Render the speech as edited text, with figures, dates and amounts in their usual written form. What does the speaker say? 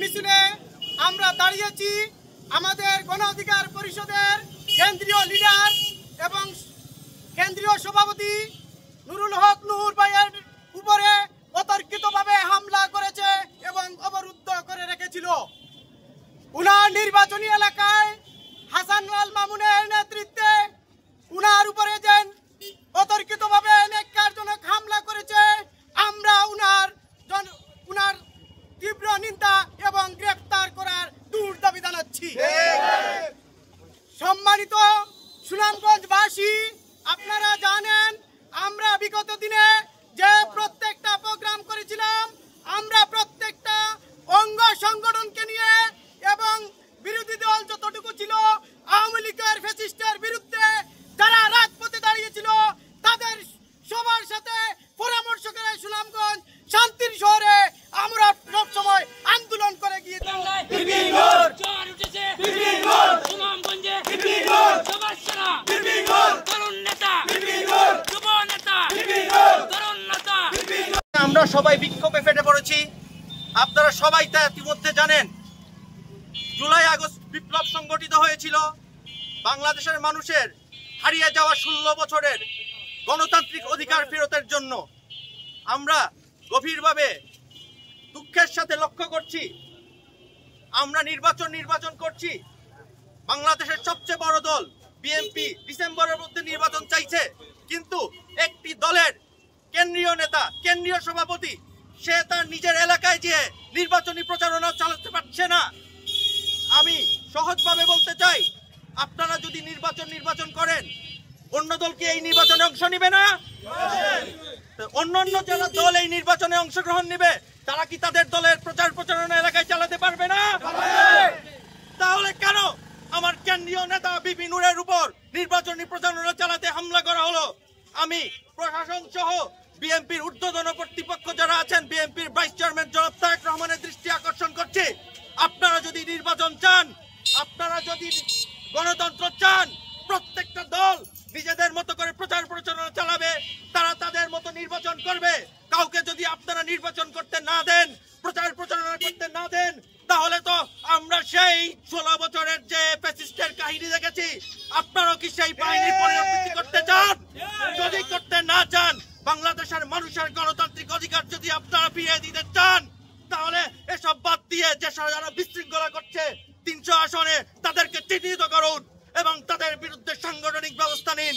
মিছিলে আমরা দাঁড়িয়েছি আমাদের গণ অধিকার পরিষদের কেন্দ্রীয় লিডার এবং কেন্দ্রীয় সভাপতি নুরুল হক নূর ভাইয়ের উপরে অতর্কিতভাবে হামলা করেছে এবং অবরুদ্ধ করে রেখেছিল। উনার নির্বাচনী এলাকায় হাসান লাল মামুনের নেতৃত্বে উনার উপরে যে অতর্কিতভাবে ন্যাক্কারজনক হামলা করেছে, আমরা উনার তীব্র নিন্দা এবং গ্রেফতার করার দূর দাবি জানাচ্ছি। সম্মানিত সুনামগঞ্জবাসী, আপনারা জানেন আমরা বিগত দিনে যে প্রত্যেকটা প্রোগ্রাম করেছিলাম, আমরা প্রত্যেকটা অঙ্গ সংগঠনকে নিয়ে এবং বিরোধী দল যতটুকু ছিল আওয়ামী লীগের ফ্যাসিস্টের বিরুদ্ধে যারা রাজপথে দাঁড়িয়েছিল তাদের সবার সাথে পরামর্শ করে সুনামগঞ্জ শান্তির শহরে আমরা সবসময় আন্দোলন করে গিয়েছি। আমরা সবাই বিক্ষোভে ফেটে পড়েছি। আপনারা সবাই তা ইতিমধ্যে জানেন। জুলাই আগস্ট বিপ্লব সংগঠিত হয়েছিল বাংলাদেশের মানুষের হারিয়ে যাওয়া 16 বছরের গণতান্ত্রিক অধিকার ফেরতের জন্য। আমরা গভীরভাবে দুঃখের সাথে লক্ষ্য করছি, আমরা নির্বাচন করছি। বাংলাদেশের সবচেয়ে বড় দল বিএনপি ডিসেম্বরের মধ্যে নির্বাচন চাইছে, কিন্তু একটি দলের কেন্দ্রীয় নেতা, কেন্দ্রীয় সভাপতি, সে তার নিজের এলাকায় গিয়ে নির্বাচনী প্রচারণা চালাতে পারছে না। আমি সহজভাবে বলতে চাই, আপনারা যদি নির্বাচন করেন, অন্য দল কি এই নির্বাচনে অংশ নিবে না? অন্যান্য যারা দল এই নির্বাচনে অংশগ্রহণ নেবে, তারা কি তাদের দলের প্রচারণা এলাকায় চালাতে পারবে না? তাহলে কেন আমার কেন্দ্রীয় নেতা বিপি নূরের উপর নির্বাচনী প্রচারণা চালাতে হামলা করা হলো? আমি প্রশাসন সহ বিএনপির ঊর্ধ্বতন কর্তৃপক্ষ যারা আছেন, বিএনপির ভাইস চেয়ারম্যান জনাব তারেক রহমানের দৃষ্টি আকর্ষণ করছি, আপনারা যদি নির্বাচন চান, আপনারা যদি গণতন্ত্র চান, প্রত্যেকটা দল নিজেদের মতো করে প্রচারণা চালাবে, তারা তাদের মতো নির্বাচন করবে। কাউকে যদি আপনারা নির্বাচন করতে না দেন, প্রচারণা করতে না দেন, তাহলে তো আমরা সেই 16 বছরের যে ফ্যাসিস্টের কাহিনী দেখেছি, আপনারাও কি সেই বাহিনীর পুনরাবৃত্তি করতে চান? যদি করতে না চান, বাংলাদেশের মানুষের গণতান্ত্রিক অধিকার যদি আপনারা ফিরিয়ে দিতে চান, তাহলে এসব বাদ দিয়ে যে যারা বিশৃঙ্খলা করছে 300 আসনে, তাদেরকে চিহ্নিত করুন এবং তাদের বিরুদ্ধে সাংগঠনিক ব্যবস্থা নিন।